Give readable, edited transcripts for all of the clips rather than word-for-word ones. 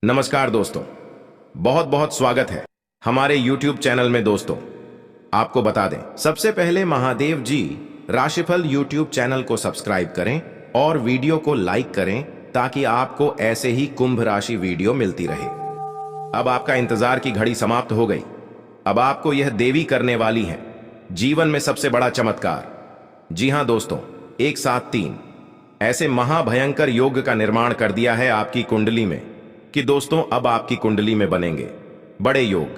नमस्कार दोस्तों, बहुत बहुत स्वागत है हमारे YouTube चैनल में। दोस्तों, आपको बता दें, सबसे पहले महादेव जी राशिफल YouTube चैनल को सब्सक्राइब करें और वीडियो को लाइक करें ताकि आपको ऐसे ही कुंभ राशि वीडियो मिलती रहे। अब आपका इंतजार की घड़ी समाप्त हो गई। अब आपको यह देवी करने वाली है जीवन में सबसे बड़ा चमत्कार। जी हां दोस्तों, 173 ऐसे महाभयंकर योग का निर्माण कर दिया है आपकी कुंडली में कि दोस्तों अब आपकी कुंडली में बनेंगे बड़े योग।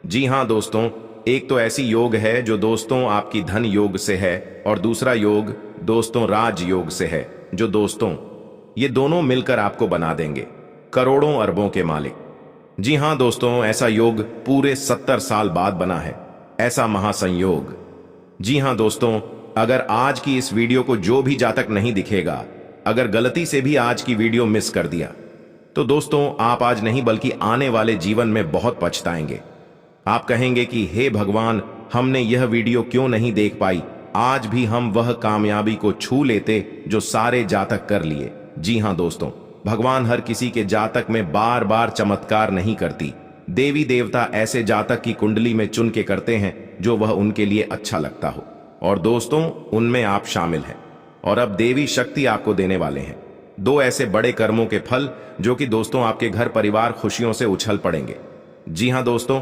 जी हां दोस्तों, एक तो ऐसी योग है जो दोस्तों आपकी धन योग से है और दूसरा योग दोस्तों राज योग से है, जो दोस्तों ये दोनों मिलकर आपको बना देंगे करोड़ों अरबों के मालिक। जी हां दोस्तों, ऐसा योग पूरे 70 साल बाद बना है, ऐसा महासंयोग। जी हां दोस्तों, अगर आज की इस वीडियो को जो भी जातक नहीं दिखेगा, अगर गलती से भी आज की वीडियो मिस कर दिया तो दोस्तों आप आज नहीं बल्कि आने वाले जीवन में बहुत पछताएंगे। आप कहेंगे कि हे भगवान, हमने यह वीडियो क्यों नहीं देख पाई, आज भी हम वह कामयाबी को छू लेते जो सारे जातक कर लिए। जी हां दोस्तों, भगवान हर किसी के जातक में बार बार चमत्कार नहीं करती। देवी देवता ऐसे जातक की कुंडली में चुन के करते हैं जो वह उनके लिए अच्छा लगता हो, और दोस्तों उनमें आप शामिल हैं। और अब देवी शक्ति आपको देने वाले हैं दो ऐसे बड़े कर्मों के फल जो कि दोस्तों आपके घर परिवार खुशियों से उछल पड़ेंगे। जी हां दोस्तों,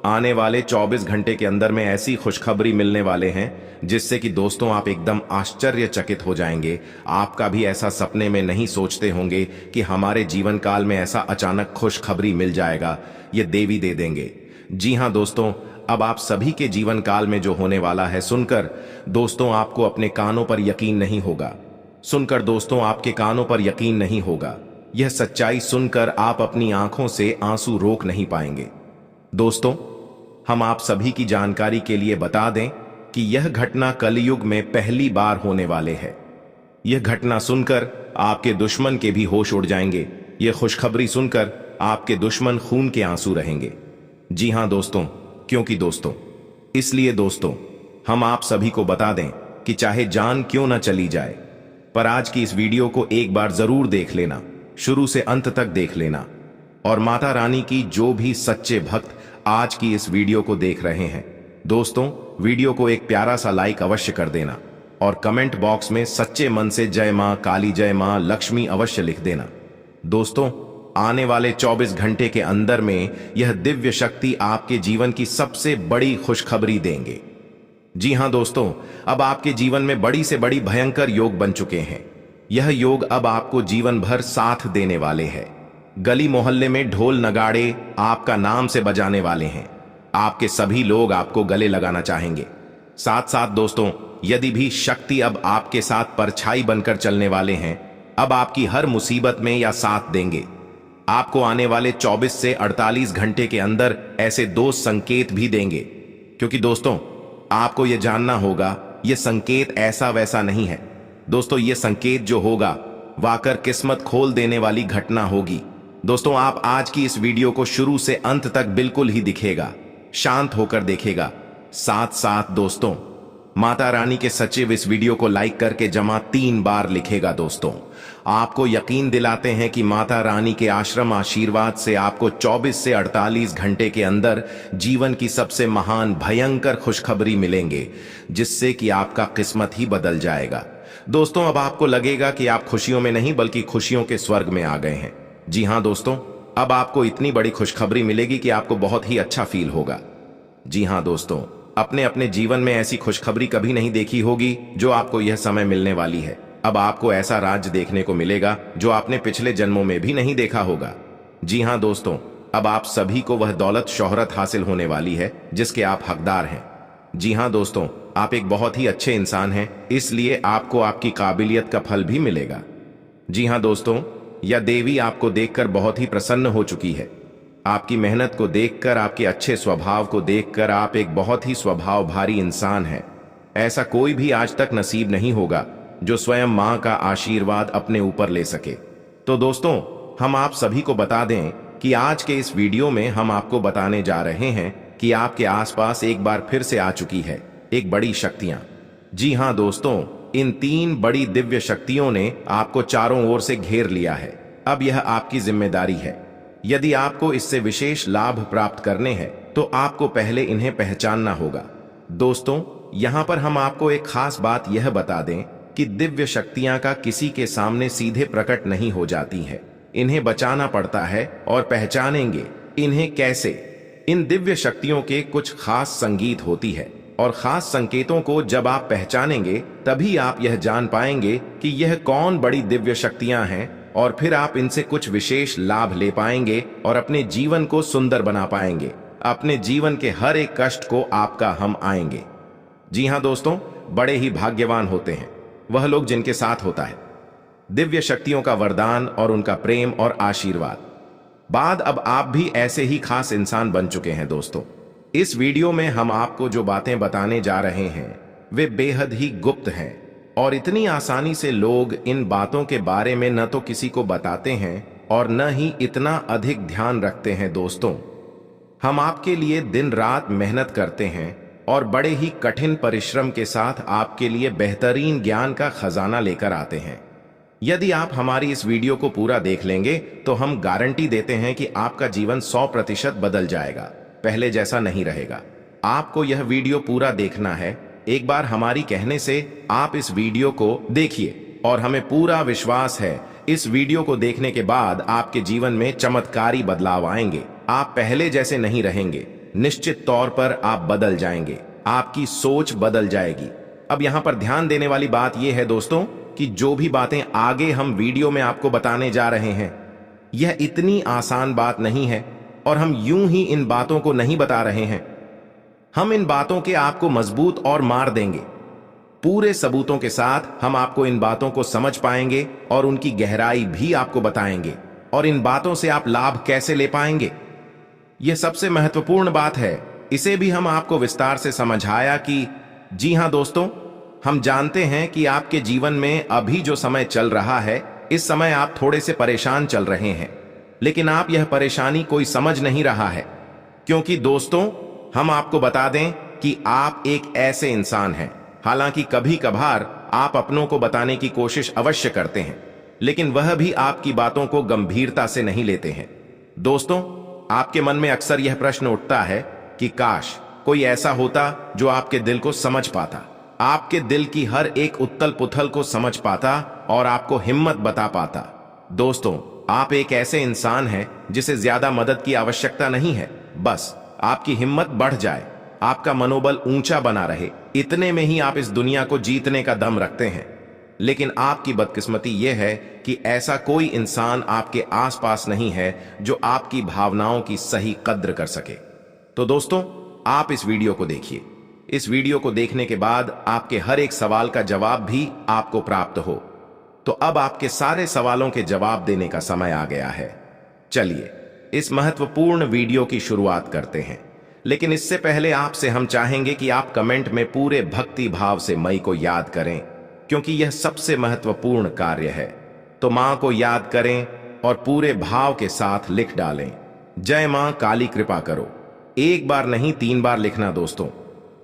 आने वाले 24 घंटे के अंदर में ऐसी खुशखबरी मिलने वाले हैं जिससे कि दोस्तों आप एकदम आश्चर्यचकित हो जाएंगे। आपका भी ऐसा सपने में नहीं सोचते होंगे कि हमारे जीवन काल में ऐसा अचानक खुशखबरी मिल जाएगा, ये देवी दे देंगे। जी हां दोस्तों, अब आप सभी के जीवन काल में जो होने वाला है सुनकर दोस्तों आपको अपने कानों पर यकीन नहीं होगा। सुनकर दोस्तों आपके कानों पर यकीन नहीं होगा। यह सच्चाई सुनकर आप अपनी आंखों से आंसू रोक नहीं पाएंगे। दोस्तों, हम आप सभी की जानकारी के लिए बता दें कि यह घटना कलयुग में पहली बार होने वाले है। यह घटना सुनकर आपके दुश्मन के भी होश उड़ जाएंगे। यह खुशखबरी सुनकर आपके दुश्मन खून के आंसू रहेंगे। जी हां दोस्तों, क्योंकि दोस्तों इसलिए दोस्तों हम आप सभी को बता दें कि चाहे जान क्यों ना चली जाए, पर आज की इस वीडियो को एक बार जरूर देख लेना, शुरू से अंत तक देख लेना। और माता रानी की जो भी सच्चे भक्त आज की इस वीडियो को देख रहे हैं, दोस्तों वीडियो को एक प्यारा सा लाइक अवश्य कर देना और कमेंट बॉक्स में सच्चे मन से जय मां काली, जय मां लक्ष्मी अवश्य लिख देना। दोस्तों, आने वाले 24 घंटे के अंदर में यह दिव्य शक्ति आपके जीवन की सबसे बड़ी खुशखबरी देंगे। जी हां दोस्तों, अब आपके जीवन में बड़ी से बड़ी भयंकर योग बन चुके हैं। यह योग अब आपको जीवन भर साथ देने वाले हैं। गली मोहल्ले में ढोल नगाड़े आपका नाम से बजाने वाले हैं। आपके सभी लोग आपको गले लगाना चाहेंगे। साथ साथ दोस्तों, यदि भी शक्ति अब आपके साथ परछाई बनकर चलने वाले हैं, अब आपकी हर मुसीबत में या साथ देंगे। आपको आने वाले 24 से 48 घंटे के अंदर ऐसे दो संकेत भी देंगे, क्योंकि दोस्तों आपको यह जानना होगा, यह संकेत ऐसा वैसा नहीं है। दोस्तों यह संकेत जो होगा वाकर किस्मत खोल देने वाली घटना होगी। दोस्तों आप आज की इस वीडियो को शुरू से अंत तक बिल्कुल ही दिखेगा, शांत होकर देखेगा। साथ साथ दोस्तों माता रानी के सचिव इस वीडियो को लाइक करके जमा 3 बार लिखेगा। दोस्तों आपको यकीन दिलाते हैं कि माता रानी के आश्रम आशीर्वाद से आपको 24 से 48 घंटे के अंदर जीवन की सबसे महान भयंकर खुशखबरी मिलेंगे, जिससे कि आपका किस्मत ही बदल जाएगा। दोस्तों अब आपको लगेगा कि आप खुशियों में नहीं बल्कि खुशियों के स्वर्ग में आ गए हैं। जी हां दोस्तों, अब आपको इतनी बड़ी खुशखबरी मिलेगी कि आपको बहुत ही अच्छा फील होगा। जी हां दोस्तों, अपने अपने जीवन में ऐसी खुशखबरी कभी नहीं देखी होगी जो आपको यह समय मिलने वाली है। अब आपको ऐसा राज्य देखने को मिलेगा जो आपने पिछले जन्मों में भी नहीं देखा होगा। जी हां दोस्तों, अब आप सभी को वह दौलत शोहरत हासिल होने वाली है जिसके आप हकदार हैं। जी हां दोस्तों, आप एक बहुत ही अच्छे इंसान हैं, इसलिए आपको आपकी काबिलियत का फल भी मिलेगा। जी हां दोस्तों, यह देवी आपको देखकर बहुत ही प्रसन्न हो चुकी है। आपकी मेहनत को देखकर, आपके अच्छे स्वभाव को देखकर आप एक बहुत ही स्वभाव भारी इंसान हैं। ऐसा कोई भी आज तक नसीब नहीं होगा जो स्वयं मां का आशीर्वाद अपने ऊपर ले सके। तो दोस्तों हम आप सभी को बता दें कि आज के इस वीडियो में हम आपको बताने जा रहे हैं कि आपके आसपास एक बार फिर से आ चुकी है एक बड़ी शक्तियां। जी हां दोस्तों, इन 3 बड़ी दिव्य शक्तियों ने आपको चारों ओर से घेर लिया है। अब यह आपकी जिम्मेदारी है यदि आपको इससे विशेष लाभ प्राप्त करने हैं तो आपको पहले इन्हें पहचानना होगा। दोस्तों, यहाँ पर हम आपको एक खास बात यह बता दें कि दिव्य शक्तियां का किसी के सामने सीधे प्रकट नहीं हो जाती है। इन्हें बचाना पड़ता है। और पहचानेंगे इन्हें कैसे? इन दिव्य शक्तियों के कुछ खास संगीत होती है और खास संकेतों को जब आप पहचानेंगे तभी आप यह जान पाएंगे कि यह कौन बड़ी दिव्य शक्तियां हैं, और फिर आप इनसे कुछ विशेष लाभ ले पाएंगे और अपने जीवन को सुंदर बना पाएंगे। अपने जीवन के हर एक कष्ट को आपका हम आएंगे। जी हां दोस्तों, बड़े ही भाग्यवान होते हैं वह लोग जिनके साथ होता है दिव्य शक्तियों का वरदान और उनका प्रेम और आशीर्वाद। अब आप भी ऐसे ही खास इंसान बन चुके हैं। दोस्तों, इस वीडियो में हम आपको जो बातें बताने जा रहे हैं वे बेहद ही गुप्त हैं और इतनी आसानी से लोग इन बातों के बारे में न तो किसी को बताते हैं और न ही इतना अधिक ध्यान रखते हैं। दोस्तों, हम आपके लिए दिन रात मेहनत करते हैं और बड़े ही कठिन परिश्रम के साथ आपके लिए बेहतरीन ज्ञान का खजाना लेकर आते हैं। यदि आप हमारी इस वीडियो को पूरा देख लेंगे तो हम गारंटी देते हैं कि आपका जीवन 100% बदल जाएगा, पहले जैसा नहीं रहेगा। आपको यह वीडियो पूरा देखना है। एक बार हमारी कहने से आप इस वीडियो को देखिए और हमें पूरा विश्वास है इस वीडियो को देखने के बाद आपके जीवन में चमत्कारी बदलाव आएंगे। आप पहले जैसे नहीं रहेंगे, निश्चित तौर पर आप बदल जाएंगे, आपकी सोच बदल जाएगी। अब यहां पर ध्यान देने वाली बात यह है दोस्तों कि जो भी बातें आगे हम वीडियो में आपको बताने जा रहे हैं यह इतनी आसान बात नहीं है और हम यूं ही इन बातों को नहीं बता रहे हैं। हम इन बातों के आपको मजबूत और मार देंगे। पूरे सबूतों के साथ हम आपको इन बातों को समझ पाएंगे और उनकी गहराई भी आपको बताएंगे और इन बातों से आप लाभ कैसे ले पाएंगे। यह सबसे महत्वपूर्ण बात है। इसे भी हम आपको विस्तार से समझाया कि जी हां दोस्तों, हम जानते हैं कि आपके जीवन में अभी जो समय चल रहा है इस समय आप थोड़े से परेशान चल रहे हैं, लेकिन आप यह परेशानी कोई समझ नहीं रहा है। क्योंकि दोस्तों, हम आपको बता दें कि आप एक ऐसे इंसान हैं, हालांकि कभी कभार आप अपनों को बताने की कोशिश अवश्य करते हैं, लेकिन वह भी आपकी बातों को गंभीरता से नहीं लेते हैं। दोस्तों, आपके मन में अक्सर यह प्रश्न उठता है कि काश कोई ऐसा होता जो आपके दिल को समझ पाता, आपके दिल की हर एक उथल पुथल को समझ पाता और आपको हिम्मत बता पाता। दोस्तों, आप एक ऐसे इंसान हैं जिसे ज्यादा मदद की आवश्यकता नहीं है, बस आपकी हिम्मत बढ़ जाए, आपका मनोबल ऊंचा बना रहे, इतने में ही आप इस दुनिया को जीतने का दम रखते हैं। लेकिन आपकी बदकिस्मती यह है कि ऐसा कोई इंसान आपके आसपास नहीं है जो आपकी भावनाओं की सही कद्र कर सके। तो दोस्तों, आप इस वीडियो को देखिए। इस वीडियो को देखने के बाद आपके हर एक सवाल का जवाब भी आपको प्राप्त हो। तो अब आपके सारे सवालों के जवाब देने का समय आ गया है। चलिए इस महत्वपूर्ण वीडियो की शुरुआत करते हैं, लेकिन इससे पहले आपसे हम चाहेंगे कि आप कमेंट में पूरे भक्ति भाव से मई को याद करें, क्योंकि यह सबसे महत्वपूर्ण कार्य है। तो मां को याद करें और पूरे भाव के साथ लिख डालें, जय मां काली कृपा करो। एक बार नहीं 3 बार लिखना। दोस्तों,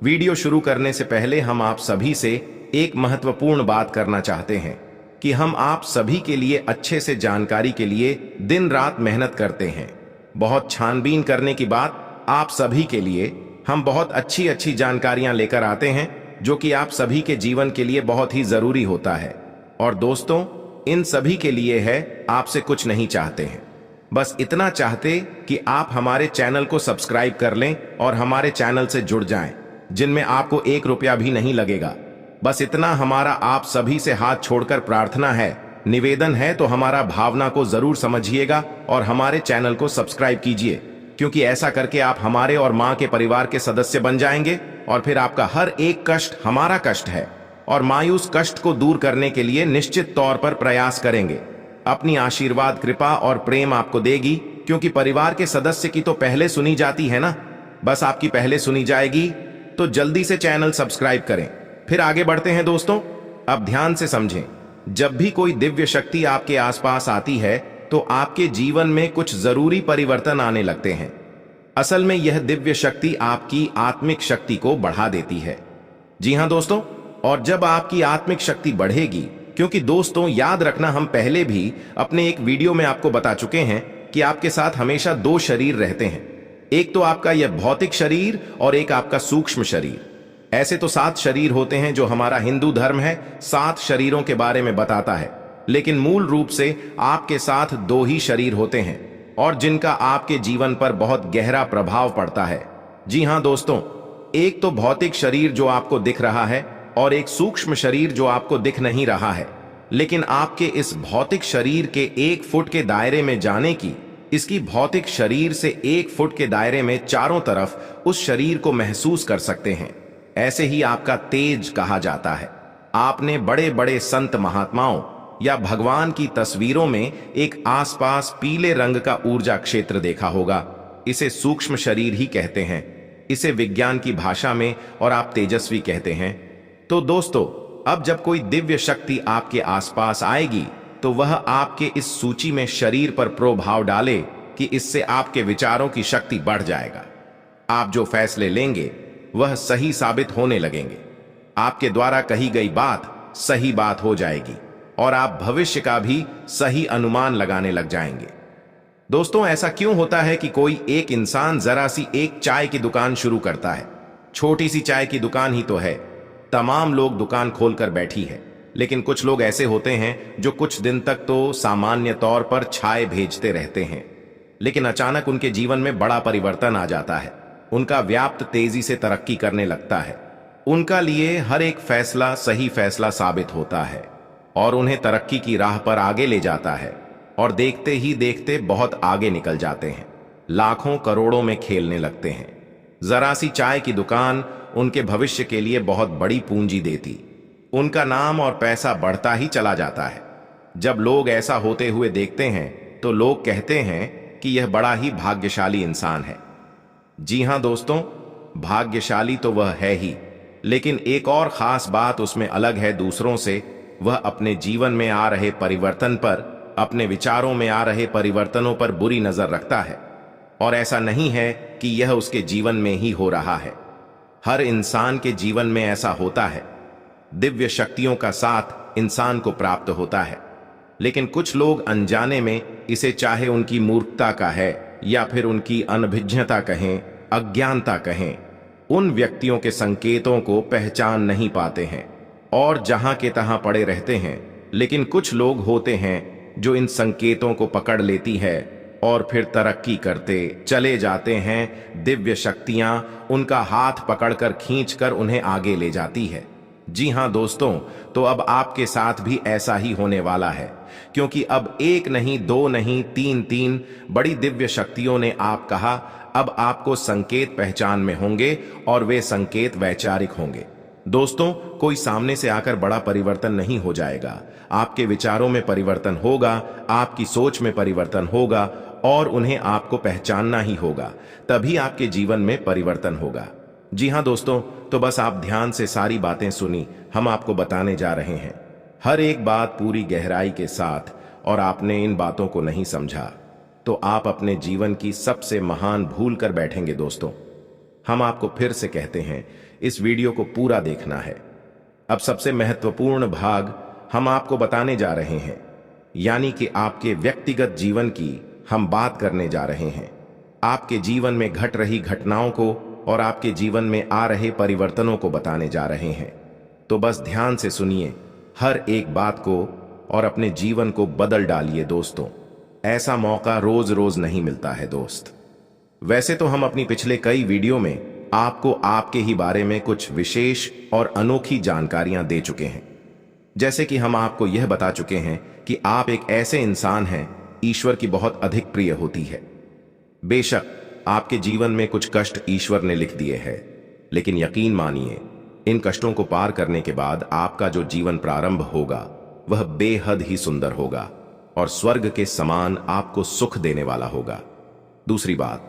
वीडियो शुरू करने से पहले हम आप सभी से एक महत्वपूर्ण बात करना चाहते हैं कि हम आप सभी के लिए अच्छे से जानकारी के लिए दिन रात मेहनत करते हैं। बहुत छानबीन करने की बात आप सभी के लिए हम बहुत अच्छी जानकारियां लेकर आते हैं जो कि आप सभी के जीवन के लिए बहुत ही जरूरी होता है। और दोस्तों, इन सभी के लिए है, आपसे कुछ नहीं चाहते हैं, बस इतना चाहते कि आप हमारे चैनल को सब्सक्राइब कर लें और हमारे चैनल से जुड़ जाएं, जिनमें आपको 1 रुपया भी नहीं लगेगा। बस इतना हमारा आप सभी से हाथ छोड़कर प्रार्थना है, निवेदन है। तो हमारा भावना को जरूर समझिएगा और हमारे चैनल को सब्सक्राइब कीजिए, क्योंकि ऐसा करके आप हमारे और मां के परिवार के सदस्य बन जाएंगे और फिर आपका हर एक कष्ट हमारा कष्ट है और मायूस कष्ट को दूर करने के लिए निश्चित तौर पर प्रयास करेंगे। अपनी आशीर्वाद, कृपा और प्रेम आपको देगी, क्योंकि परिवार के सदस्य की तो पहले सुनी जाती है ना। बस आपकी पहले सुनी जाएगी, तो जल्दी से चैनल सब्सक्राइब करें। फिर आगे बढ़ते हैं। दोस्तों, अब ध्यान से समझें, जब भी कोई दिव्य शक्ति आपके आसपास आती है तो आपके जीवन में कुछ जरूरी परिवर्तन आने लगते हैं। असल में यह दिव्य शक्ति आपकी आत्मिक शक्ति को बढ़ा देती है। जी हां दोस्तों, और जब आपकी आत्मिक शक्ति बढ़ेगी, क्योंकि दोस्तों याद रखना, हम पहले भी अपने एक वीडियो में आपको बता चुके हैं कि आपके साथ हमेशा दो शरीर रहते हैं। एक तो आपका यह भौतिक शरीर और एक आपका सूक्ष्म शरीर। ऐसे तो 7 शरीर होते हैं जो हमारा हिंदू धर्म है 7 शरीरों के बारे में बताता है, लेकिन मूल रूप से आपके साथ 2 ही शरीर होते हैं और जिनका आपके जीवन पर बहुत गहरा प्रभाव पड़ता है। जी हां दोस्तों, एक तो भौतिक शरीर जो आपको दिख रहा है और एक सूक्ष्म शरीर जो आपको दिख नहीं रहा है। लेकिन आपके इस भौतिक शरीर के 1 फुट के दायरे में जाने की, इसकी भौतिक शरीर से 1 फुट के दायरे में चारों तरफ उस शरीर को महसूस कर सकते हैं। ऐसे ही आपका तेज कहा जाता है। आपने बड़े बड़े संत महात्माओं या भगवान की तस्वीरों में एक आसपास पीले रंग का ऊर्जा क्षेत्र देखा होगा। इसे सूक्ष्म शरीर ही कहते हैं। इसे विज्ञान की भाषा में और आप तेजस्वी कहते हैं। तो दोस्तों, अब जब कोई दिव्य शक्ति आपके आसपास आएगी तो वह आपके इस सूची में शरीर पर प्रभाव डाले कि इससे आपके विचारों की शक्ति बढ़ जाएगा। आप जो फैसले लेंगे वह सही साबित होने लगेंगे। आपके द्वारा कही गई बात सही बात हो जाएगी और आप भविष्य का भी सही अनुमान लगाने लग जाएंगे। दोस्तों, ऐसा क्यों होता है कि कोई एक इंसान जरा सी एक चाय की दुकान शुरू करता है। छोटी सी चाय की दुकान ही तो है, तमाम लोग दुकान खोलकर बैठी है। लेकिन कुछ लोग ऐसे होते हैं जो कुछ दिन तक तो सामान्य तौर पर चाय भेजते रहते हैं, लेकिन अचानक उनके जीवन में बड़ा परिवर्तन आ जाता है। उनका व्याप्त तेजी से तरक्की करने लगता है। उनका लिए हर एक फैसला सही फैसला साबित होता है और उन्हें तरक्की की राह पर आगे ले जाता है और देखते ही देखते बहुत आगे निकल जाते हैं। लाखों करोड़ों में खेलने लगते हैं। जरा सी चाय की दुकान उनके भविष्य के लिए बहुत बड़ी पूंजी देती। उनका नाम और पैसा बढ़ता ही चला जाता है। जब लोग ऐसा होते हुए देखते हैं तो लोग कहते हैं कि यह बड़ा ही भाग्यशाली इंसान है। जी हां दोस्तों, भाग्यशाली तो वह है ही, लेकिन एक और खास बात उसमें अलग है दूसरों से। वह अपने जीवन में आ रहे परिवर्तन पर, अपने विचारों में आ रहे परिवर्तनों पर बुरी नजर रखता है। और ऐसा नहीं है कि यह उसके जीवन में ही हो रहा है। हर इंसान के जीवन में ऐसा होता है। दिव्य शक्तियों का साथ इंसान को प्राप्त होता है, लेकिन कुछ लोग अनजाने में इसे, चाहे उनकी मूर्खता का है या फिर उनकी अनभिज्ञता कहें, अज्ञानता कहें, उन व्यक्तियों के संकेतों को पहचान नहीं पाते हैं और जहां के तहां पड़े रहते हैं। लेकिन कुछ लोग होते हैं जो इन संकेतों को पकड़ लेती है और फिर तरक्की करते चले जाते हैं। दिव्य शक्तियां उनका हाथ पकड़कर खींचकर उन्हें आगे ले जाती है। जी हां दोस्तों, तो अब आपके साथ भी ऐसा ही होने वाला है, क्योंकि अब 1 नहीं 2 नहीं 3 बड़ी दिव्य शक्तियों ने आप कहा अब आपको संकेत पहचान में होंगे और वे संकेत वैचारिक होंगे। दोस्तों, कोई सामने से आकर बड़ा परिवर्तन नहीं हो जाएगा। आपके विचारों में परिवर्तन होगा, आपकी सोच में परिवर्तन होगा और उन्हें आपको पहचानना ही होगा, तभी आपके जीवन में परिवर्तन होगा। जी हां दोस्तों, तो बस आप ध्यान से सारी बातें सुनी, हम आपको बताने जा रहे हैं हर एक बात पूरी गहराई के साथ, और आपने इन बातों को नहीं समझा तो आप अपने जीवन की सबसे महान भूल कर बैठेंगे। दोस्तों, हम आपको फिर से कहते हैं, इस वीडियो को पूरा देखना है। अब सबसे महत्वपूर्ण भाग हम आपको बताने जा रहे हैं, यानी कि आपके व्यक्तिगत जीवन की हम बात करने जा रहे हैं। आपके जीवन में घट रही घटनाओं को और आपके जीवन में आ रहे परिवर्तनों को बताने जा रहे हैं। तो बस ध्यान से सुनिए हर एक बात को और अपने जीवन को बदल डालिए। दोस्तों, ऐसा मौका रोज रोज नहीं मिलता है दोस्त। वैसे तो हम अपनी पिछले कई वीडियो में आपको आपके ही बारे में कुछ विशेष और अनोखी जानकारियां दे चुके हैं। जैसे कि हम आपको यह बता चुके हैं कि आप एक ऐसे इंसान हैं ईश्वर की बहुत अधिक प्रिय होती है। बेशक आपके जीवन में कुछ कष्ट ईश्वर ने लिख दिए हैं, लेकिन यकीन मानिए इन कष्टों को पार करने के बाद आपका जो जीवन प्रारंभ होगा वह बेहद ही सुंदर होगा और स्वर्ग के समान आपको सुख देने वाला होगा। दूसरी बात,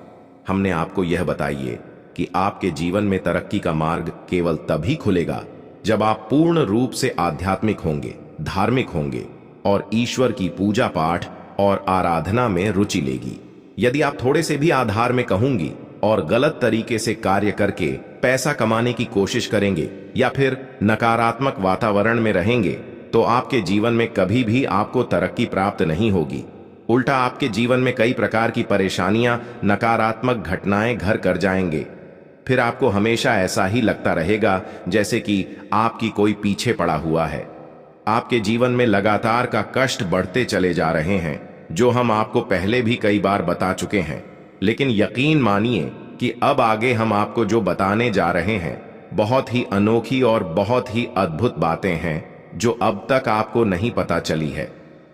हमने आपको यह बताइए कि आपके जीवन में तरक्की का मार्ग केवल तभी खुलेगा जब आप पूर्ण रूप से आध्यात्मिक होंगे, धार्मिक होंगे और ईश्वर की पूजा पाठ और आराधना में रुचि लेगी। यदि आप थोड़े से भी आधार में कहूंगी और गलत तरीके से कार्य करके पैसा कमाने की कोशिश करेंगे या फिर नकारात्मक वातावरण में रहेंगे तो आपके जीवन में कभी भी आपको तरक्की प्राप्त नहीं होगी। उल्टा आपके जीवन में कई प्रकार की परेशानियां, नकारात्मक घटनाएं घर कर जाएंगे। फिर आपको हमेशा ऐसा ही लगता रहेगा जैसे कि आपकी कोई पीछे पड़ा हुआ है। आपके जीवन में लगातार का कष्ट बढ़ते चले जा रहे हैं, जो हम आपको पहले भी कई बार बता चुके हैं। लेकिन यकीन मानिए कि अब आगे हम आपको जो बताने जा रहे हैं बहुत ही अनोखी और बहुत ही अद्भुत बातें हैं, जो अब तक आपको नहीं पता चली है।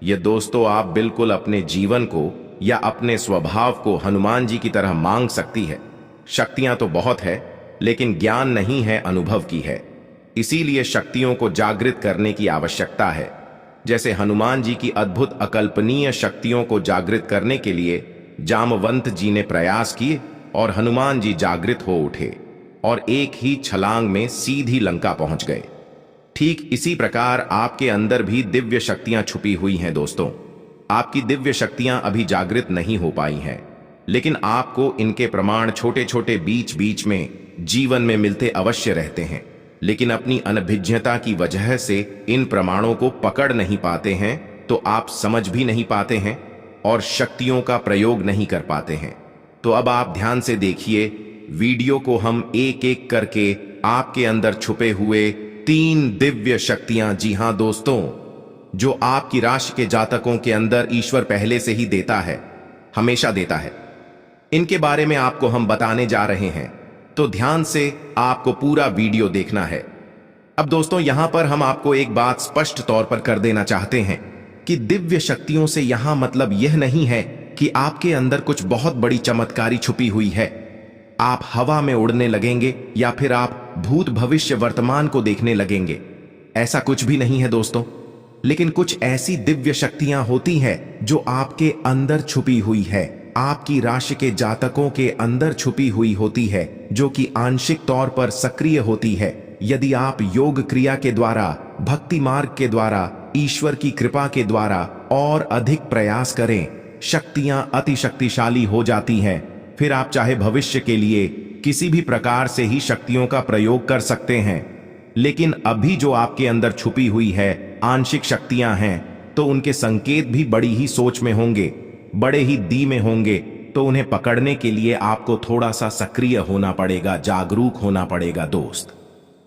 ये दोस्तों, आप बिल्कुल अपने जीवन को या अपने स्वभाव को हनुमान जी की तरह मांग सकती है। शक्तियां तो बहुत है, लेकिन ज्ञान नहीं है, अनुभव की है। इसीलिए शक्तियों को जागृत करने की आवश्यकता है। जैसे हनुमान जी की अद्भुत अकल्पनीय शक्तियों को जागृत करने के लिए जामवंत जी ने प्रयास किए और हनुमान जी जागृत हो उठे और एक ही छलांग में सीधी लंका पहुंच गए। ठीक इसी प्रकार आपके अंदर भी दिव्य शक्तियां छुपी हुई हैं दोस्तों। आपकी दिव्य शक्तियां अभी जागृत नहीं हो पाई हैं, लेकिन आपको इनके प्रमाण छोटे छोटे बीच बीच में जीवन में मिलते अवश्य रहते हैं। लेकिन अपनी अनभिज्ञता की वजह से इन प्रमाणों को पकड़ नहीं पाते हैं, तो आप समझ भी नहीं पाते हैं और शक्तियों का प्रयोग नहीं कर पाते हैं। तो अब आप ध्यान से देखिए वीडियो को, हम एक एक करके आपके अंदर छुपे हुए 3 दिव्य शक्तियां, जी हां दोस्तों, जो आपकी राशि के जातकों के अंदर ईश्वर पहले से ही देता है, हमेशा देता है, इनके बारे में आपको हम बताने जा रहे हैं। तो ध्यान से आपको पूरा वीडियो देखना है। अब दोस्तों, यहां पर हम आपको एक बात स्पष्ट तौर पर कर देना चाहते हैं कि दिव्य शक्तियों से यहां मतलब यह नहीं है कि आपके अंदर कुछ बहुत बड़ी चमत्कारी छुपी हुई है, आप हवा में उड़ने लगेंगे या फिर आप भूत भविष्य वर्तमान को देखने लगेंगे। ऐसा कुछ भी नहीं है दोस्तों। लेकिन कुछ ऐसी दिव्य शक्तियां होती हैं जो आपके अंदर छुपी हुई है, आपकी राशि के जातकों के अंदर छुपी हुई होती है, जो कि आंशिक तौर पर सक्रिय होती है। यदि आप योग क्रिया के द्वारा, भक्ति मार्ग के द्वारा, ईश्वर की कृपा के द्वारा और अधिक प्रयास करें, शक्तियां अति शक्तिशाली हो जाती हैं। फिर आप चाहे भविष्य के लिए किसी भी प्रकार से ही शक्तियों का प्रयोग कर सकते हैं। लेकिन अभी जो आपके अंदर छुपी हुई है आंशिक शक्तियां हैं, तो उनके संकेत भी बड़ी ही सोच में होंगे, बड़े ही दी में होंगे। तो उन्हें पकड़ने के लिए आपको थोड़ा सा सक्रिय होना पड़ेगा, जागरूक होना पड़ेगा दोस्त।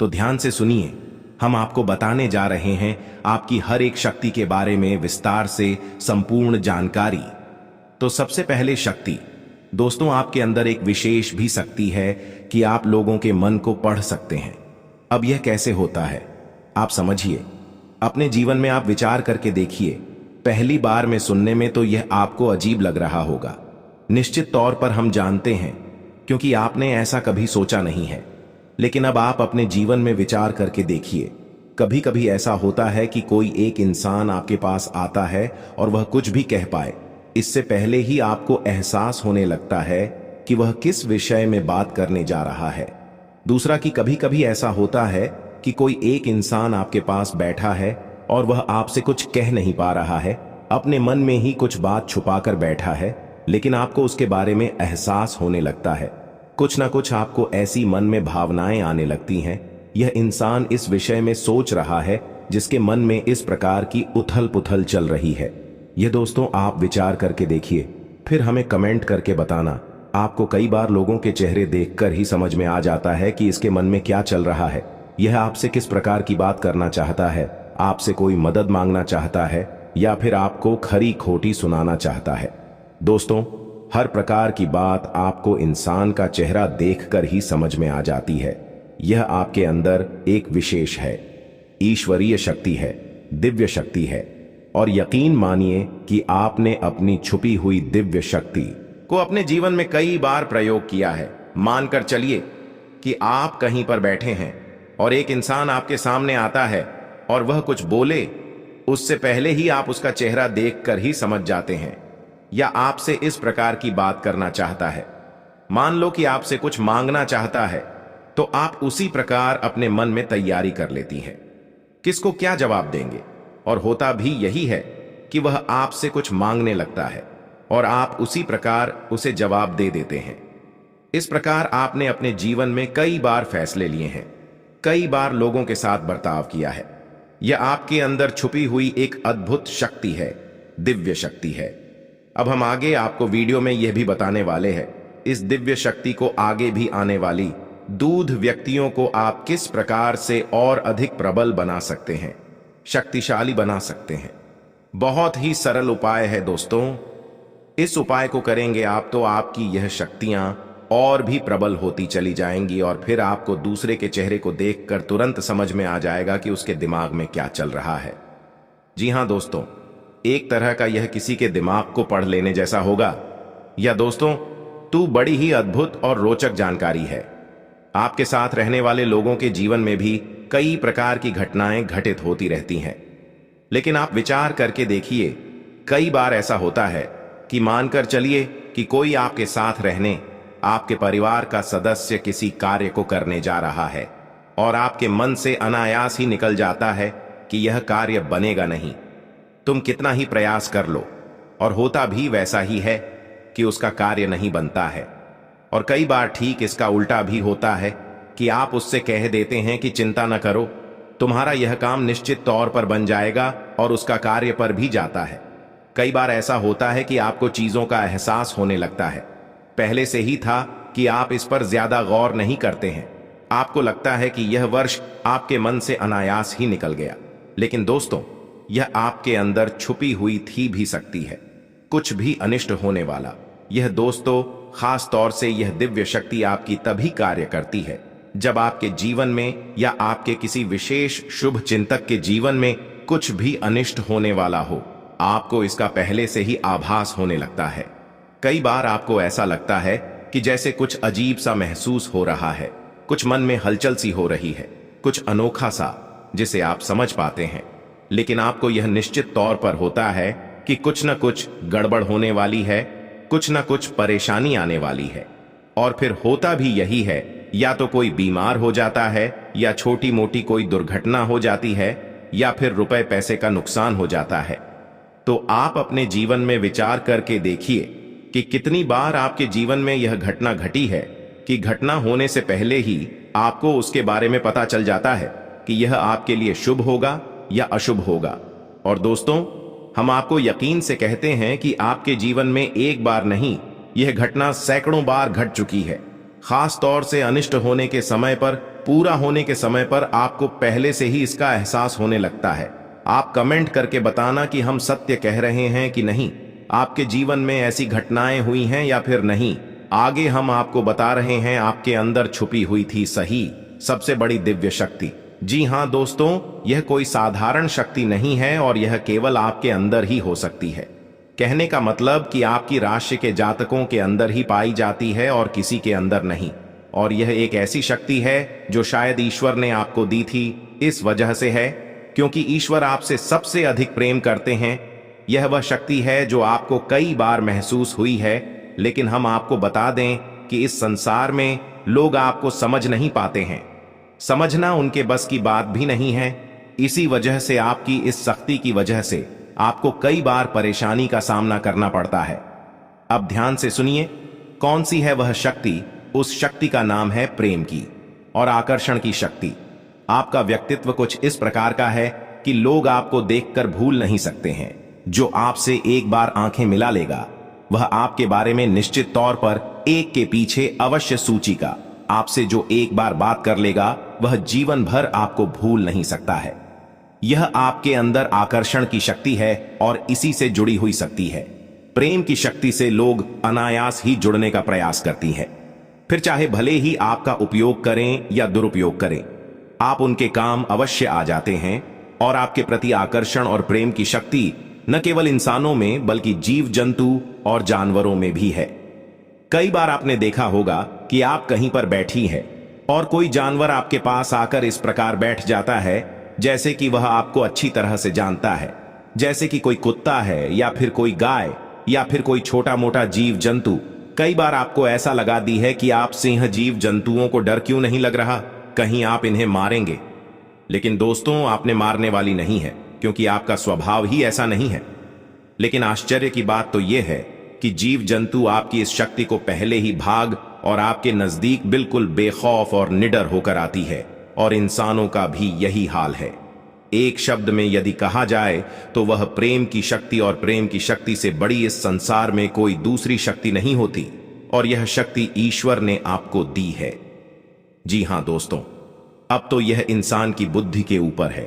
तो ध्यान से सुनिए, हम आपको बताने जा रहे हैं आपकी हर एक शक्ति के बारे में विस्तार से संपूर्ण जानकारी। तो सबसे पहले शक्ति दोस्तों, आपके अंदर एक विशेष भी शक्ति है कि आप लोगों के मन को पढ़ सकते हैं। अब यह कैसे होता है आप समझिए। अपने जीवन में आप विचार करके देखिए। पहली बार में सुनने में तो यह आपको अजीब लग रहा होगा, निश्चित तौर पर हम जानते हैं, क्योंकि आपने ऐसा कभी सोचा नहीं है। लेकिन अब आप अपने जीवन में विचार करके देखिए। कभी कभी ऐसा होता है कि कोई एक इंसान आपके पास आता है और वह कुछ भी कह पाए, इससे पहले ही आपको एहसास होने लगता है कि वह किस विषय में बात करने जा रहा है। दूसरा कि कभी कभी ऐसा होता है कि कोई एक इंसान आपके पास बैठा है और वह आपसे कुछ कह नहीं पा रहा है, अपने मन में ही कुछ बात छुपा कर बैठा है, लेकिन आपको उसके बारे में एहसास होने लगता है। कुछ ना कुछ आपको ऐसी मन में भावनाएं आने लगती हैं, यह इंसान इस विषय में सोच रहा है जिसके मन में इस प्रकार की उथल पुथल चल रही है। यह दोस्तों आप विचार करके देखिए, फिर हमें कमेंट करके बताना। आपको कई बार लोगों के चेहरे देखकर ही समझ में आ जाता है कि इसके मन में क्या चल रहा है, यह आपसे किस प्रकार की बात करना चाहता है, आपसे कोई मदद मांगना चाहता है या फिर आपको खरी खोटी सुनाना चाहता है। दोस्तों, हर प्रकार की बात आपको इंसान का चेहरा देखकर ही समझ में आ जाती है। यह आपके अंदर एक विशेष है, ईश्वरीय शक्ति है, दिव्य शक्ति है। और यकीन मानिए कि आपने अपनी छुपी हुई दिव्य शक्ति को अपने जीवन में कई बार प्रयोग किया है। मानकर चलिए कि आप कहीं पर बैठे हैं और एक इंसान आपके सामने आता है और वह कुछ बोले, उससे पहले ही आप उसका चेहरा देखकर ही समझ जाते हैं, या आपसे इस प्रकार की बात करना चाहता है। मान लो कि आपसे कुछ मांगना चाहता है, तो आप उसी प्रकार अपने मन में तैयारी कर लेती हैं किसको क्या जवाब देंगे। और होता भी यही है कि वह आपसे कुछ मांगने लगता है और आप उसी प्रकार उसे जवाब दे देते हैं। इस प्रकार आपने अपने जीवन में कई बार फैसले लिए हैं, कई बार लोगों के साथ बर्ताव किया है। यह आपके अंदर छुपी हुई एक अद्भुत शक्ति है, दिव्य शक्ति है। अब हम आगे आपको वीडियो में यह भी बताने वाले हैं इस दिव्य शक्ति को आगे भी आने वाली दूध व्यक्तियों को आप किस प्रकार से और अधिक प्रबल बना सकते हैं, शक्तिशाली बना सकते हैं। बहुत ही सरल उपाय है दोस्तों। इस उपाय को करेंगे आप तो आपकी यह शक्तियां और भी प्रबल होती चली जाएंगी और फिर आपको दूसरे के चेहरे को देखकर तुरंत समझ में आ जाएगा कि उसके दिमाग में क्या चल रहा है। जी हां दोस्तों, एक तरह का यह किसी के दिमाग को पढ़ लेने जैसा होगा। या दोस्तों, तू बड़ी ही अद्भुत और रोचक जानकारी है। आपके साथ रहने वाले लोगों के जीवन में भी कई प्रकार की घटनाएं घटित होती रहती हैं, लेकिन आप विचार करके देखिए, कई बार ऐसा होता है कि मानकर चलिए कि कोई आपके साथ रहने, आपके परिवार का सदस्य किसी कार्य को करने जा रहा है और आपके मन से अनायास ही निकल जाता है कि यह कार्य बनेगा नहीं। तुम कितना ही प्रयास कर लो और होता भी वैसा ही है कि उसका कार्य नहीं बनता है। और कई बार ठीक इसका उल्टा भी होता है कि आप उससे कह देते हैं कि चिंता न करो, तुम्हारा यह काम निश्चित तौर पर बन जाएगा और उसका कार्य पर भी जाता है। कई बार ऐसा होता है कि आपको चीजों का एहसास होने लगता है, पहले से ही था कि आप इस पर ज्यादा गौर नहीं करते हैं। आपको लगता है कि यह वर्ष आपके मन से अनायास ही निकल गया, लेकिन दोस्तों, यह आपके अंदर छुपी हुई थी भी सकती है कुछ भी अनिष्ट होने वाला। यह दोस्तों, खास तौर से यह दिव्य शक्ति आपकी तभी कार्य करती है जब आपके जीवन में या आपके किसी विशेष शुभ चिंतक के जीवन में कुछ भी अनिष्ट होने वाला हो। आपको इसका पहले से ही आभास होने लगता है। कई बार आपको ऐसा लगता है कि जैसे कुछ अजीब सा महसूस हो रहा है, कुछ मन में हलचल सी हो रही है, कुछ अनोखा सा जिसे आप समझ पाते हैं, लेकिन आपको यह निश्चित तौर पर होता है कि कुछ न कुछ गड़बड़ होने वाली है, कुछ न कुछ परेशानी आने वाली है। और फिर होता भी यही है, या तो कोई बीमार हो जाता है, या छोटी मोटी कोई दुर्घटना हो जाती है, या फिर रुपए पैसे का नुकसान हो जाता है। तो आप अपने जीवन में विचार करके देखिए कि कितनी बार आपके जीवन में यह घटना घटी है कि घटना होने से पहले ही आपको उसके बारे में पता चल जाता है कि यह आपके लिए शुभ होगा या अशुभ होगा। और दोस्तों, हम आपको यकीन से कहते हैं कि आपके जीवन में एक बार नहीं, यह घटना सैकड़ों बार घट चुकी है। खास तौर से अनिष्ट होने के समय पर, पूरा होने के समय पर आपको पहले से ही इसका एहसास होने लगता है। आप कमेंट करके बताना कि हम सत्य कह रहे हैं कि नहीं। आपके जीवन में ऐसी घटनाएं हुई हैं या फिर नहीं। आगे हम आपको बता रहे हैं आपके अंदर छुपी हुई थी सही सबसे बड़ी दिव्य शक्ति। जी हां दोस्तों, यह कोई साधारण शक्ति नहीं है और यह केवल आपके अंदर ही हो सकती है। कहने का मतलब कि आपकी राशि के जातकों के अंदर ही पाई जाती है और किसी के अंदर नहीं। और यह एक ऐसी शक्ति है जो शायद ईश्वर ने आपको दी थी। इस वजह से है क्योंकि ईश्वर आपसे सबसे अधिक प्रेम करते हैं। यह वह शक्ति है जो आपको कई बार महसूस हुई है, लेकिन हम आपको बता दें कि इस संसार में लोग आपको समझ नहीं पाते हैं। समझना उनके बस की बात भी नहीं है। इसी वजह से आपकी इस शक्ति की वजह से आपको कई बार परेशानी का सामना करना पड़ता है। अब ध्यान से सुनिए, कौन सी है वह शक्ति। उस शक्ति का नाम है प्रेम की और आकर्षण की शक्ति। आपका व्यक्तित्व कुछ इस प्रकार का है कि लोग आपको देखकर भूल नहीं सकते हैं। जो आपसे एक बार आंखें मिला लेगा, वह आपके बारे में निश्चित तौर पर एक के पीछे अवश्य सूची का आपसे जो एक बार बात कर लेगा, वह जीवन भर आपको भूल नहीं सकता है। यह आपके अंदर आकर्षण की शक्ति है और इसी से जुड़ी हुई शक्ति है। प्रेम की शक्ति से लोग अनायास ही जुड़ने का प्रयास करती हैं। फिर चाहे भले ही आपका उपयोग करें या दुरुपयोग करें, आप उनके काम अवश्य आ जाते हैं। और आपके प्रति आकर्षण और प्रेम की शक्ति न केवल इंसानों में बल्कि जीव जंतु और जानवरों में भी है। कई बार आपने देखा होगा कि आप कहीं पर बैठी हैं और कोई जानवर आपके पास आकर इस प्रकार बैठ जाता है जैसे कि वह आपको अच्छी तरह से जानता है, जैसे कि कोई कुत्ता है या फिर कोई गाय या फिर कोई छोटा मोटा जीव जंतु। कई बार आपको ऐसा लगा दी है कि आप सिंह जीव जंतुओं को डर क्यों नहीं लग रहा, कहीं आप इन्हें मारेंगे। लेकिन दोस्तों, आपने मारने वाली नहीं है क्योंकि आपका स्वभाव ही ऐसा नहीं है। लेकिन आश्चर्य की बात तो यह है कि जीव जंतु आपकी इस शक्ति को पहले ही भाग और आपके नजदीक बिल्कुल बेखौफ और निडर होकर आती है। और इंसानों का भी यही हाल है। एक शब्द में यदि कहा जाए तो वह प्रेम की शक्ति, और प्रेम की शक्ति से बड़ी इस संसार में कोई दूसरी शक्ति नहीं होती, और यह शक्ति ईश्वर ने आपको दी है। जी हां दोस्तों, अब तो यह इंसान की बुद्धि के ऊपर है,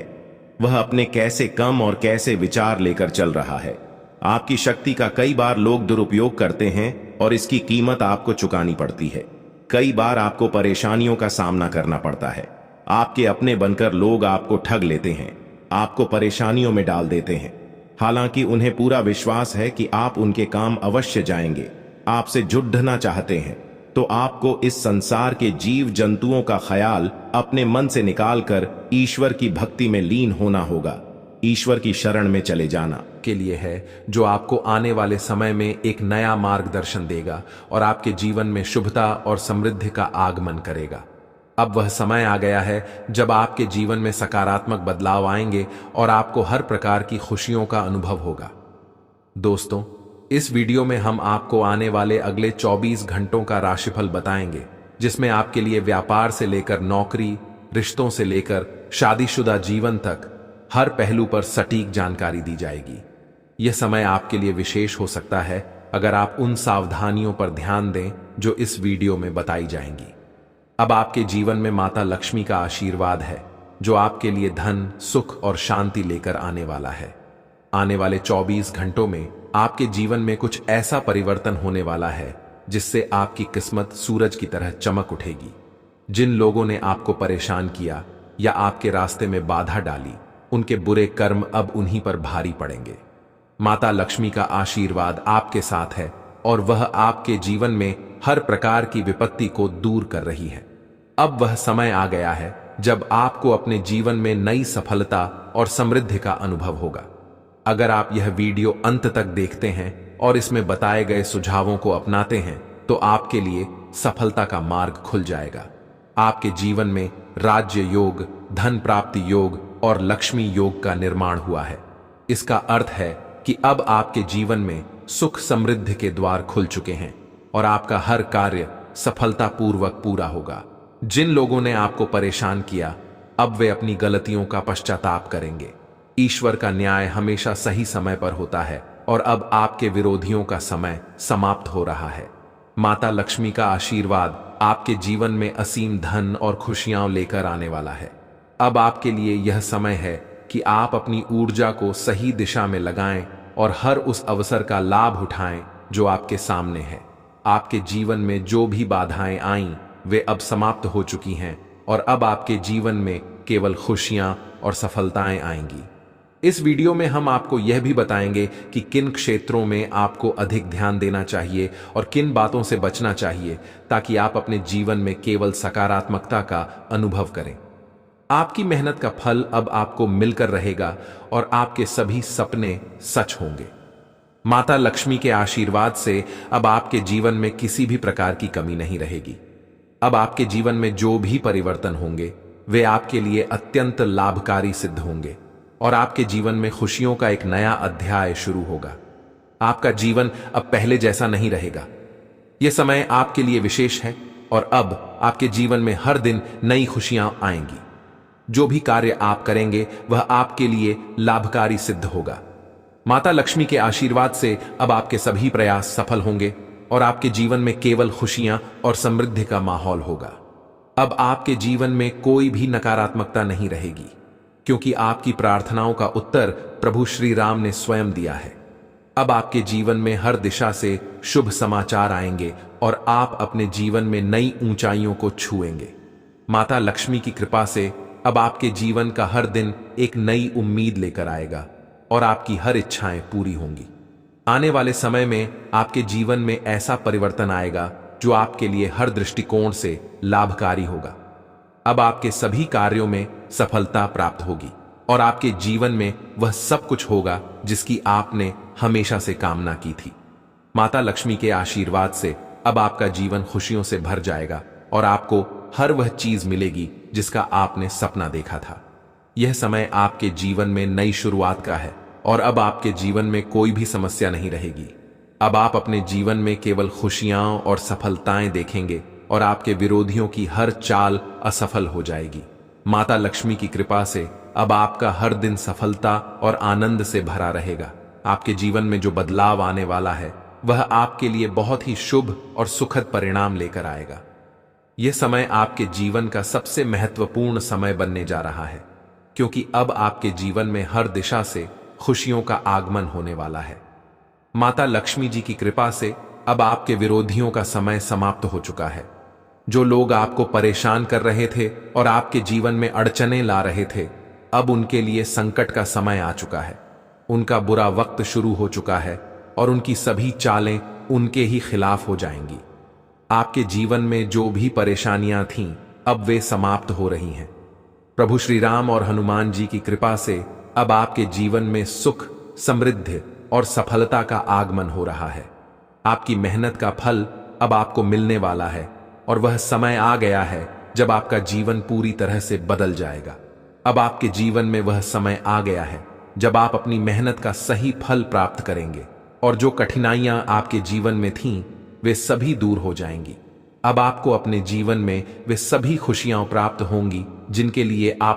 वह अपने कैसे कम और कैसे विचार लेकर चल रहा है। आपकी शक्ति का कई बार लोग दुरुपयोग करते हैं और इसकी कीमत आपको चुकानी पड़ती है। कई बार आपको परेशानियों का सामना करना पड़ता है। आपके अपने बनकर लोग आपको ठग लेते हैं, आपको परेशानियों में डाल देते हैं। हालांकि उन्हें पूरा विश्वास है कि आप उनके काम अवश्य जाएंगे, आपसे जुड़ना चाहते हैं, तो आपको इस संसार के जीव जंतुओं का ख्याल अपने मन से निकालकर ईश्वर की भक्ति में लीन होना होगा। ईश्वर की शरण में चले जाना के लिए है, जो आपको आने वाले समय में एक नया मार्गदर्शन देगा और आपके जीवन में शुभता और समृद्धि का आगमन करेगा। अब वह समय आ गया है जब आपके जीवन में सकारात्मक बदलाव आएंगे और आपको हर प्रकार की खुशियों का अनुभव होगा। दोस्तों, इस वीडियो में हम आपको आने वाले अगले 24 घंटों का राशिफल बताएंगे, जिसमें आपके लिए व्यापार से लेकर नौकरी, रिश्तों से लेकर शादीशुदा जीवन तक हर पहलू पर सटीक जानकारी दी जाएगी। यह समय आपके लिए विशेष हो सकता है अगर आप उन सावधानियों पर ध्यान दें जो इस वीडियो में बताई जाएंगी। अब आपके जीवन में माता लक्ष्मी का आशीर्वाद है, जो आपके लिए धन, सुख और शांति लेकर आने वाला है। आने वाले 24 घंटों में आपके जीवन में कुछ ऐसा परिवर्तन होने वाला है जिससे आपकी किस्मत सूरज की तरह चमक उठेगी। जिन लोगों ने आपको परेशान किया या आपके रास्ते में बाधा डाली, उनके बुरे कर्म अब उन्हीं पर भारी पड़ेंगे। माता लक्ष्मी का आशीर्वाद आपके साथ है और वह आपके जीवन में हर प्रकार की विपत्ति को दूर कर रही है। अब वह समय आ गया है जब आपको अपने जीवन में नई सफलता और समृद्धि का अनुभव होगा। अगर आप यह वीडियो अंत तक देखते हैं और इसमें बताए गए सुझावों को अपनाते हैं, तो आपके लिए सफलता का मार्ग खुल जाएगा। आपके जीवन में राज्य योग, धन प्राप्ति योग और लक्ष्मी योग का निर्माण हुआ है। इसका अर्थ है कि अब आपके जीवन में सुख समृद्धि के द्वार खुल चुके हैं और आपका हर कार्य सफलतापूर्वक पूरा होगा। जिन लोगों ने आपको परेशान किया, अब वे अपनी गलतियों का पश्चाताप करेंगे। ईश्वर का न्याय हमेशा सही समय पर होता है और अब आपके विरोधियों का समय समाप्त हो रहा है। माता लक्ष्मी का आशीर्वाद आपके जीवन में असीम धन और खुशियां लेकर आने वाला है। अब आपके लिए यह समय है कि आप अपनी ऊर्जा को सही दिशा में लगाएं और हर उस अवसर का लाभ उठाएं जो आपके सामने है। आपके जीवन में जो भी बाधाएं आईं, वे अब समाप्त हो चुकी हैं और अब आपके जीवन में केवल खुशियां और सफलताएं आएंगी। इस वीडियो में हम आपको यह भी बताएंगे कि किन क्षेत्रों में आपको अधिक ध्यान देना चाहिए और किन बातों से बचना चाहिए, ताकि आप अपने जीवन में केवल सकारात्मकता का अनुभव करें। आपकी मेहनत का फल अब आपको मिलकर रहेगा और आपके सभी सपने सच होंगे। माता लक्ष्मी के आशीर्वाद से अब आपके जीवन में किसी भी प्रकार की कमी नहीं रहेगी। अब आपके जीवन में जो भी परिवर्तन होंगे, वे आपके लिए अत्यंत लाभकारी सिद्ध होंगे और आपके जीवन में खुशियों का एक नया अध्याय शुरू होगा। आपका जीवन अब पहले जैसा नहीं रहेगा। यह समय आपके लिए विशेष है और अब आपके जीवन में हर दिन नई खुशियां आएंगी। जो भी कार्य आप करेंगे वह आपके लिए लाभकारी सिद्ध होगा। माता लक्ष्मी के आशीर्वाद से अब आपके सभी प्रयास सफल होंगे और आपके जीवन में केवल खुशियां और समृद्धि का माहौल होगा। अब आपके जीवन में कोई भी नकारात्मकता नहीं रहेगी, क्योंकि आपकी प्रार्थनाओं का उत्तर प्रभु श्री राम ने स्वयं दिया है। अब आपके जीवन में हर दिशा से शुभ समाचार आएंगे और आप अपने जीवन में नई ऊंचाइयों को छुएंगे। माता लक्ष्मी की कृपा से अब आपके जीवन का हर दिन एक नई उम्मीद लेकर आएगा और आपकी हर इच्छाएं पूरी होंगी। आने वाले समय में आपके जीवन में ऐसा परिवर्तन आएगा जो आपके लिए हर दृष्टिकोण से लाभकारी होगा। अब आपके सभी कार्यों में सफलता प्राप्त होगी और आपके जीवन में वह सब कुछ होगा जिसकी आपने हमेशा से कामना की थी। माता लक्ष्मी के आशीर्वाद से अब आपका जीवन खुशियों से भर जाएगा और आपको हर वह चीज मिलेगी जिसका आपने सपना देखा था। यह समय आपके जीवन में नई शुरुआत का है और अब आपके जीवन में कोई भी समस्या नहीं रहेगी। अब आप अपने जीवन में केवल खुशियां और सफलताएं देखेंगे और आपके विरोधियों की हर चाल असफल हो जाएगी। माता लक्ष्मी की कृपा से अब आपका हर दिन सफलता और आनंद से भरा रहेगा। आपके जीवन में जो बदलाव आने वाला है वह आपके लिए बहुत ही शुभ और सुखद परिणाम लेकर आएगा। यह समय आपके जीवन का सबसे महत्वपूर्ण समय बनने जा रहा है, क्योंकि अब आपके जीवन में हर दिशा से खुशियों का आगमन होने वाला है। माता लक्ष्मी जी की कृपा से अब आपके विरोधियों का समय समाप्त हो चुका है। जो लोग आपको परेशान कर रहे थे और आपके जीवन में अड़चनें ला रहे थे, अब उनके लिए संकट का समय आ चुका है। उनका बुरा वक्त शुरू हो चुका है और उनकी सभी चालें उनके ही खिलाफ हो जाएंगी। आपके जीवन में जो भी परेशानियां थीं, अब वे समाप्त हो रही हैं। प्रभु श्री राम और हनुमान जी की कृपा से अब आपके जीवन में सुख, समृद्धि और सफलता का आगमन हो रहा है। आपकी मेहनत का फल अब आपको मिलने वाला है और वह समय आ गया है जब आपका जीवन पूरी तरह से बदल जाएगा। अब आपके जीवन में वह समय आ गया है जब आप अपनी मेहनत का सही फल प्राप्त करेंगे और जो कठिनाइयां आपके जीवन में थीं, वे सभी दूर हो जाएंगी। अब आपको अपने जीवन में वे सभी खुशियां प्राप्त होंगी जिनके लिए आप